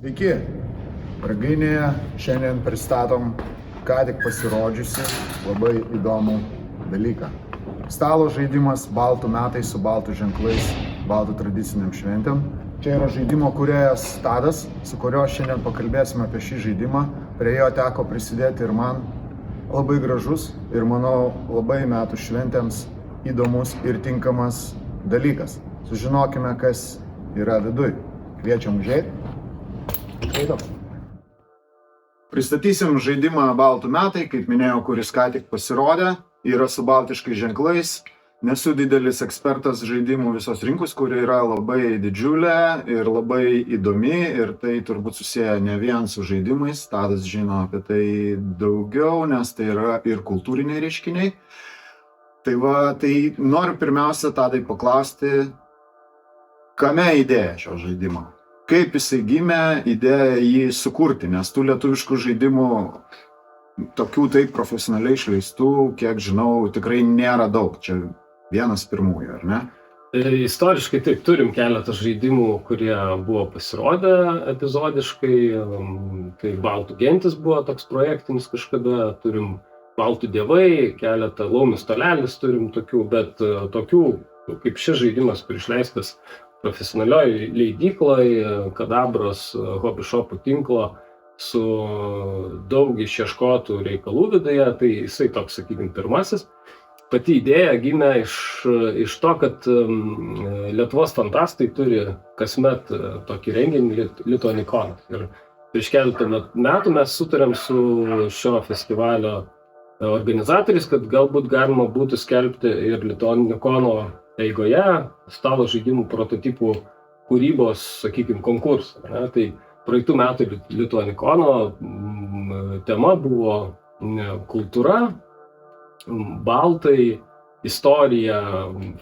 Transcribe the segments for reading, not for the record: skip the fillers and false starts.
Sveiki, Ragainėje šiandien pristatom ką tik pasirodžiusi labai įdomų dalyką. Stalo žaidimas baltų metai su baltų ženklais, baltų tradiciniam šventėm. Čia yra žaidimo kūrėjas Tadas, su kurio šiandien pakalbėsime apie šį žaidimą. Prie jo teko prisidėti ir man. Labai gražus ir, manau, labai metų šventėms įdomus ir tinkamas dalykas. Sužinokime, kas yra viduj. Kviečiam užeiti. Pristatysim žaidimą Baltų metai, kaip minėjau, kuris ką tik pasirodė, yra su baltiškais ženklais. Nesu didelis ekspertas žaidimų visos rinkos, kuri yra labai didžiulė ir labai įdomi, ir tai turbūt susiję ne vien su žaidimais. Tadas žino apie tai daugiau, nes tai yra ir kultūriniai reiškiniai. Tai noriu pirmiausia, Tadai, paklausti, kame idėja šio žaidimo? Kaip jisai gimė, idėja jį sukurti, nes tų lietuviškų žaidimų, tokių taip profesionaliai išleistų, kiek žinau, tikrai nėra daug. Čia vienas pirmųjų, ar ne? Istoriškai taip, turim keletą žaidimų, kurie buvo pasirodę epizodiškai. Tai Baltų gentis buvo toks projektinis kažkada, turim Baltų dievai, keletą Laumių stolelis turim tokių, bet tokių, kaip šis žaidimas, kur išleistas profesionalioj leidykloj, Kadabros hobby shopų tinklo su daug išieškotų reikalų viduje, tai jisai toks, sakykime, pirmasis. Pati idėja gimė iš to, kad Lietuvos fantastai turi kasmet tokį renginį Lituanikonas. Ir prieš keletą metų mes sutarėm su šio festivalio organizatoriais, kad galbūt galima būtų skelbti ir Lituanikono eigoje stalo žaidimų prototipų kūrybos, sakykime, konkursą. Tai praeitų metų Lituanikono tema buvo kultūra, baltai, istorija,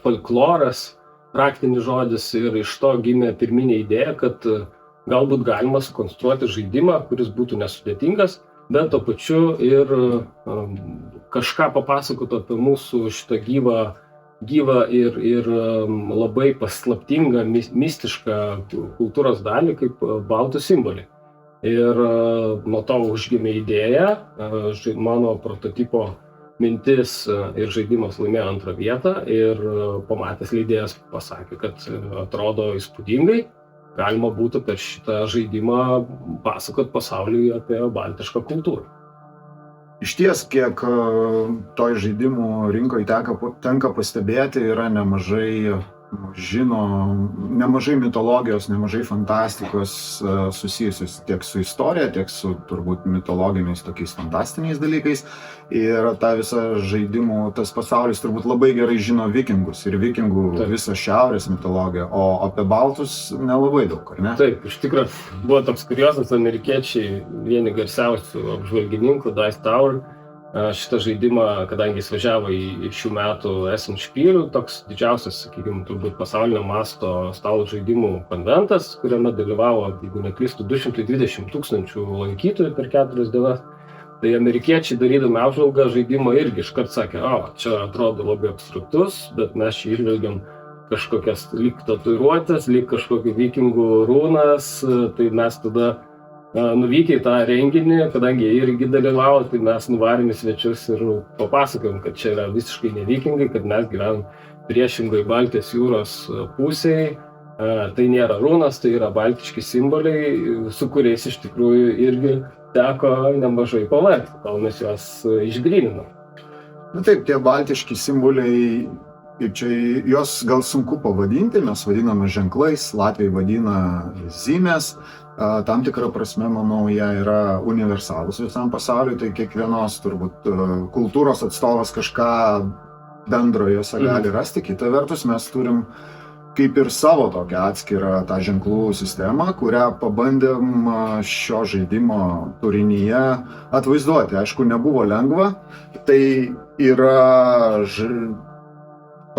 folkloras, raktinis žodis, ir iš to gimė pirminė idėja, kad galbūt galima sukonstruoti žaidimą, kuris būtų nesudėtingas, bet tuo pačiu ir kažką papasakotų apie mūsų šitą gyvą ir labai paslaptingą, mistišką kultūros dalį kaip baltų simboliai. Ir nuo to užgimė idėja, mano prototipo mintis ir žaidimas laimėjo antrą vietą, ir pamatęs leidėjas pasakė, kad atrodo įspūdingai, galima būtų per šitą žaidimą pasakot pasauliui apie baltišką kultūrą. Išties, kiek toj žaidimų rinkoje tenka pastebėti, yra nemažai mitologijos, nemažai fantastikos susijusios tiek su istorija, tiek su turbūt mitologiniais tokiais fantastiniais dalykais. Ir ta visa žaidimų, tas pasaulis turbūt labai gerai žino vikingus ir vikingų visą šiaurės mitologiją, o apie baltus nelabai daug, ar ne? Taip, iš tikrųjų buvo toks kuriozas, amerikiečiai, vieni garsiausių apžvalgininkų, Dice Tower, šitą žaidimą, kadangi jis važiavo į šių metų Essen-Spiel, toks didžiausias, sakykime, turbūt pasaulinio masto stalo žaidimų konventas, kuriame dalyvavo, jeigu neklystu, 220 000 lankytojų per 4 dienas. Tai amerikiečiai, darydami apžvalgą žaidimo, irgi iškart sakė, čia atrodo labai abstraktus, bet mes čia įžvelgiam kažkokias lyg tatuiruotės, lyg kažkokių vikingų rūnas, tai mes tada nuvykę į tą renginį, kadangi jie irgi dalyvavo, tai mes nuvarėm į svečius ir papasakojom, kad čia yra visiškai ne vikingai, kad mes gyvenam priešingai Baltijos jūros pusėje. Tai nėra rūnas, tai yra baltiški simboliai, su kuriais iš tikrųjų irgi teko nemažai pavargti, kol mes juos išgryninom. Taip, tie baltiški simboliai, kaip čia juos gal sunku pavadinti, mes vadiname ženklais, latviai vadina zymes. Tam tikrą prasme, manau, jie yra universalūs visam pasauliu, tai kiekvienos turbūt kultūros atstovas kažką bendro juose gali rasti. Kita vertus, mes turim kaip ir savo tokią atskirą tą ženklų sistemą, kurią pabandėm šio žaidimo turinyje atvaizduoti. Aišku, nebuvo lengva. Tai yra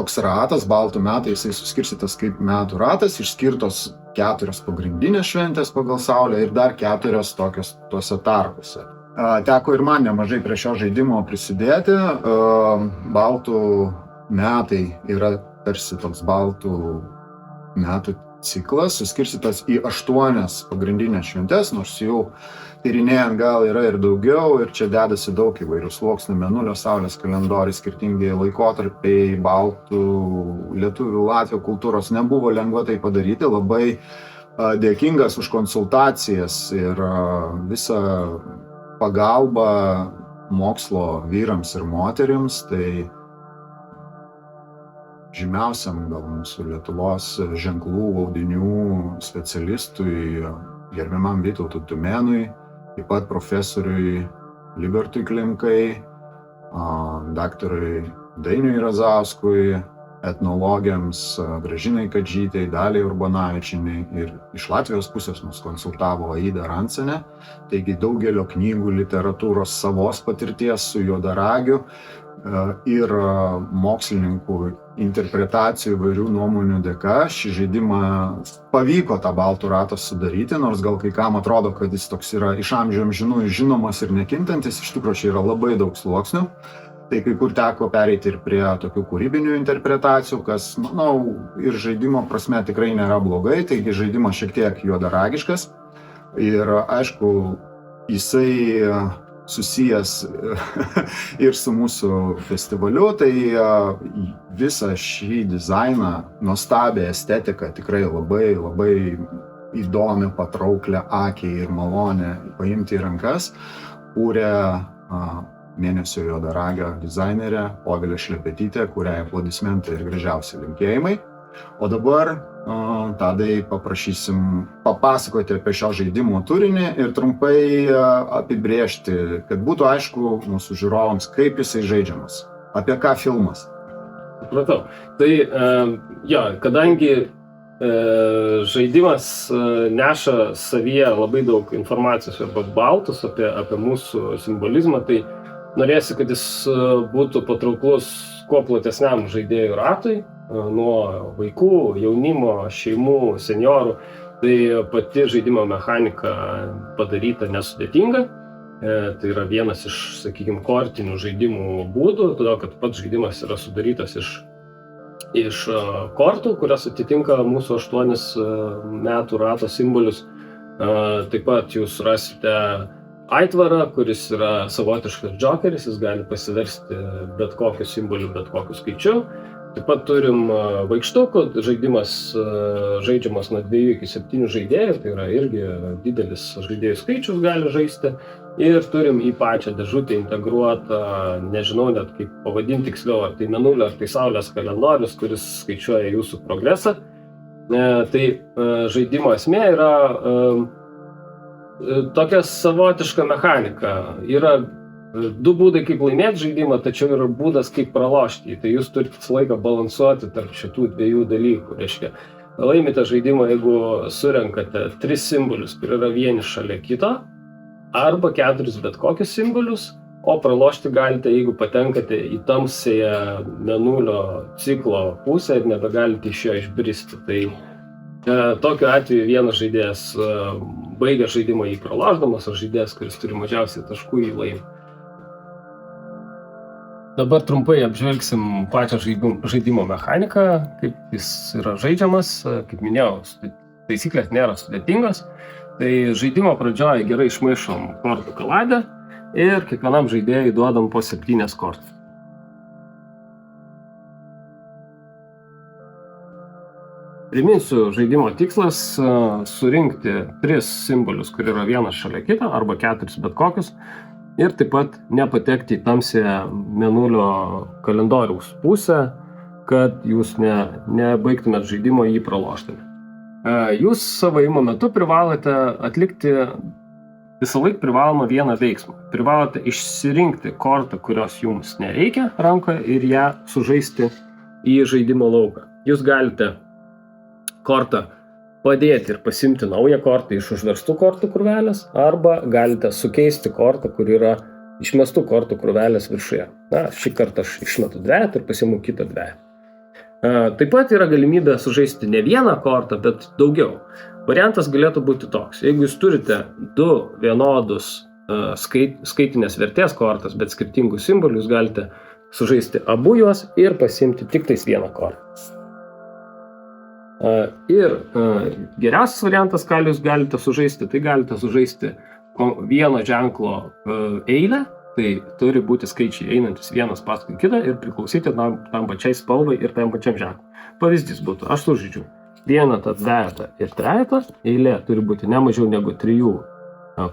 toks ratas, baltų metai, jisai suskirstytas kaip metų ratas, išskirtos 4 pagrindinės šventės pagal Saulę ir dar 4 tokios tuose tarpuose. Teko ir man nemažai prie šio žaidimo prisidėti. Baltų metai yra tarsi toks baltų metų ciklas suskirstytas į 8 pagrindinės šventes, nors jau tyrinėjant gal yra ir daugiau, ir čia dedasi daug įvairių sluoksnių, Mėnulio, Saulės kalendoriai, skirtingi laikotarpiai, baltų, lietuvių, latvių kultūros. Nebuvo lengva tai padaryti, labai dėkingas už konsultacijas ir visą pagalbą mokslo vyrams ir moterims. Tai žymiausiam gal mūsų Lietuvos ženklų audinių specialistui, gerbiamam Vytautui Tumėnui, taip pat profesoriui Libertui Klimkai, daktarui Dainiui Razauskui, etnologiams Gražinai Kadžytei, Daliai Urbanavičienei, ir iš Latvijos pusės mus konsultavo Aida Rancenė. Taigi daugelio knygų, literatūros, savos patirties su juodaragiu ir mokslininkų interpretacijų įvairių nuomonių dėka šį žaidimą pavyko tą baltų ratą sudaryti, nors gal kai kam atrodo, kad jis toks yra iš amžių amžinųjų žinomas ir nekintantis, iš tikrųjų čia yra labai daug sluoksnių. Tai kai kur teko pereiti ir prie tokių kūrybinių interpretacijų, kas, manau, ir žaidimo prasme tikrai nėra blogai, taigi žaidimas šiek tiek juodaragiškas. Ir aišku, jisai susijęs ir su mūsų festivaliu, tai visą šį dizainą, nuostabią estetiką, tikrai labai, labai įdomią, patrauklę akiai ir malonę paimti į rankas, kūrė mėnesio juodaragio dizainerė Povilė Šlepetytė, kuriai aplodismentai ir gražiausi linkėjimai. O dabar Tadai paprašysim papasakoti apie šio žaidimo turinį ir trumpai apibrėžti, kad būtų aišku mūsų žiūrovams, kaip jisai žaidžiamas, apie ką filmas. Supratau. Tai kadangi žaidimas neša savyje labai daug informacijos apie baltus, apie mūsų simbolizmą, tai norėsi, kad jis būtų patrauklus kuo platesniam žaidėjų ratui, nuo vaikų, jaunimo, šeimų, seniorų. Tai pati žaidimo mechanika padaryta nesudėtinga. Tai yra vienas iš, sakykime, kortinių žaidimų būdų, todėl kad pats žaidimas yra sudarytas iš kortų, kurios atitinka mūsų 8 metų rato simbolius. Taip pat jūs rasite aitvarą, kuris yra savotiškas džokeris, jis gali pasiversti bet kokiu simboliu, bet kokiu skaičiu. Taip pat turim vaikštukų, žaidimas žaidžiamas nuo 2 iki 7 žaidėjų, tai yra irgi didelis žaidėjų skaičius gali žaisti. Ir turim į pačią dėžutę integruotą, nežinau net kaip pavadinti tiksliau, ar tai Mėnulio, ar tai Saulės kalendorius, kuris skaičiuoja jūsų progresą. Tai žaidimo esmė yra tokia savotiška mechanika. Yra 2 būdai, kaip laimėti žaidimą, tačiau yra būdas, kaip pralošti. Tai jūs turite visą laiką balansuoti tarp šitų 2 dalykų. Reiškia, laimite žaidimą, jeigu surenkate 3 simbolius, kurie yra vieni šalia kito, arba 4 bet kokius simbolius, o pralošti galite, jeigu patenkate į tamsąją Mėnulio ciklo pusę ir nebegalite iš jo išbristi. Tai tokiu atveju vienas žaidėjas baigia žaidimą jį pralošdamas, o žaidėjas, kuris turi mažiausiai taškų, jį laimi. Dabar trumpai apžvelgsim pačią žaidimo mechaniką, kaip jis yra žaidžiamas. Kaip minėjau, taisyklės nėra sudėtingos. Tai žaidimo pradžioje gerai išmaišom kortų kaladę ir kiekvienam žaidėjui duodam po 7 kortas. Priminsiu, žaidimo tikslas surinkti 3 simbolius, kurie yra vienas šalia kito, arba 4 bet kokius, ir taip pat nepatekti į tamsąją Mėnulio kalendoriaus pusę, kad jūs nebaigtumėt žaidimo jį pralošdami. Jūs savo ėjimo metu privalote atlikti visą laiką privalomą vieną veiksmą. Privalote išsirinkti kortą, kurios jums nereikia rankoje, ir ją sužaisti į žaidimo lauką. Jūs galite kortą padėti ir pasimti naują kortą iš užverstų kortų krūvelės, arba galite sukeisti kortą, kur yra išmestų kortų krūvelės viršuje. Šį kartą aš išmetu 2 ir pasiimu kitą 2. Taip pat yra galimybė sužaisti ne vieną kortą, bet daugiau. Variantas galėtų būti toks. Jeigu jūs turite 2 vienodus skaitinės vertės kortas, bet skirtingų simbolių, jūs galite sužaisti abu juos ir pasiimti tik tais vieną kortą. Geriausias variantas, ką jūs galite sužaisti, tai galite sužaisti vieno ženklo eilę, tai turi būti skaičiai einantis vienas paskui kitą ir priklausyti tam pačiai spalvai ir tam pačiam ženklui. Pavyzdys būtų, aš sužaidžiu vienetą, dvejetą ir trejetą, eilė turi būti ne mažiau negu 3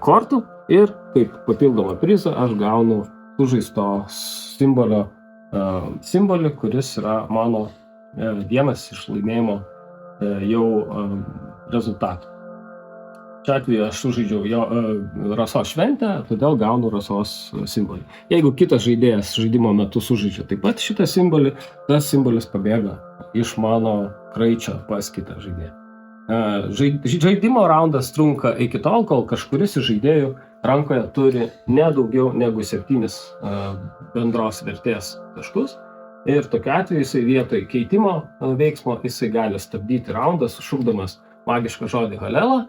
kortų ir kaip papildomą prizą aš gaunu sužaisto simbolį, kuris yra mano vienas iš laimėjimo jau rezultatų. Šiuo atveju aš sužaidžiau rasos šventę, todėl gaunu rasos simbolį. Jeigu kitas žaidėjas žaidimo metu sužaidžia taip pat šitą simbolį, tas simbolis pabėga iš mano kraičio pas kitą žaidėją. Žaidimo raundas trunka iki tol, kol kažkuris iš žaidėjų rankoje turi ne daugiau negu 7 bendros vertės taškus. Ir tokiu atveju jisai vietoj keitimo veiksmo jisai gali stabdyti raundą, sušukdamas magišką žodį halelą.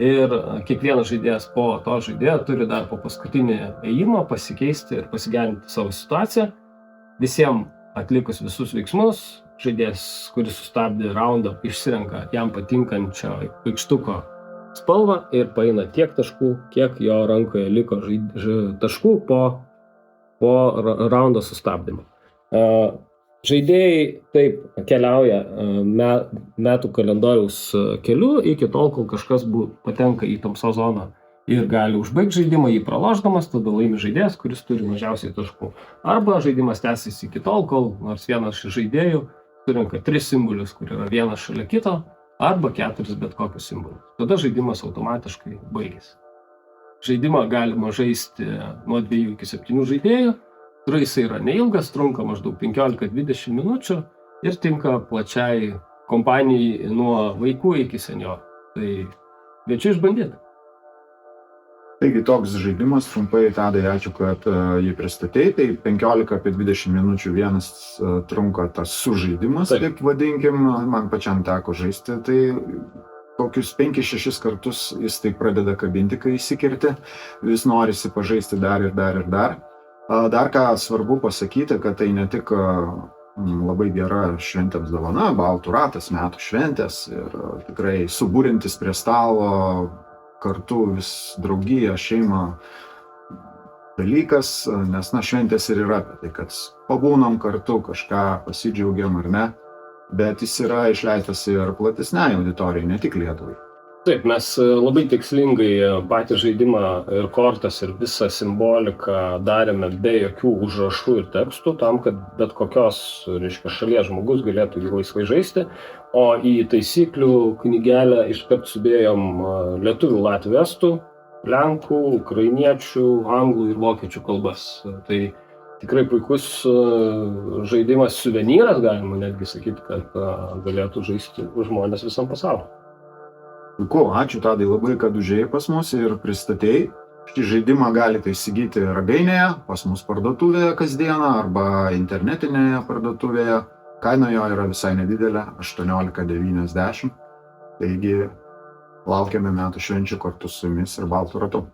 Ir kiekvienas žaidėjas po to žaidėjo turi dar po paskutinį ėjimą pasikeisti ir pasigerinti savo situaciją. Visiems atlikus visus veiksmus, žaidėjas, kuris sustabdė raundą, išsirenka jam patinkančio paikštuko spalvą ir paina tiek taškų, kiek jo rankoje liko taškų po raundo sustabdymo. Žaidėjai taip keliauja metų kalendoriaus keliu iki tol, kol kažkas patenka į tamsos zoną ir gali užbaigti žaidimą, jį pralošdamas, tada laimi žaidėjas, kuris turi mažiausiai taškų. Arba žaidimas tęsiasi iki tol, kol nors vienas iš žaidėjų surenka 3 simbolius, kur yra vienas šalia kito, arba 4 bet kokius simbolius. Tada žaidimas automatiškai baigėsi. Žaidimą galima žaisti nuo 2 iki 7 žaidėjų. Jisai yra neilgas, trunka maždaug 15-20 minučių ir tinka plačiai kompanijai nuo vaikų iki seniorų. Tai kviečiu išbandyti. Taigi toks žaidimas, trumpai Tadai, ačiū, kad jį pristatei. Tai 15-20 minučių vienas trunka tas sužaidimas, taip vadinkim, man pačiam teko žaisti. Tai kokius 5-6 kartus jis tai pradeda kabinti, kai įsikirti, vis norisi pažaisti dar ir dar ir dar. Dar ką svarbu pasakyti, kad tai ne tik labai gera šventėms dovana, baltų ratas, metų šventės ir tikrai subūrintis prie stalo kartu vis draugiją, šeimą dalykas, nes šventės ir yra apie tai, kad pabūnam kartu, kažką pasidžiaugiam ar ne, bet jis yra išleistas ir platesniai auditorijai, ne tik Lietuvai. Taip, mes labai tikslingai patį žaidimą ir kortas ir visą simboliką darėme be jokių užrašų ir tekstų, tam, kad bet kokios šalies žmogus galėtų jį laisvai žaisti, o į taisyklių knygelę iškart sudėjom lietuvių, latvių, estų, lenkų, ukrainiečių, anglų ir vokiečių kalbas. Tai tikrai puikus žaidimas suvenyras, galima netgi sakyti, kad galėtų žaisti žmonės visam pasauliu. Puiku, ačiū Tadai labai, kad užėjai pas mus ir pristatėjai. Šį žaidimą galite įsigyti Ragainėje, pas mus parduotuvėje kasdieną arba internetinėje parduotuvėje. Kaina jo yra visai nedidelė, 18,90. Taigi laukiame metų švenčių kartu su jumis ir baltų ratu.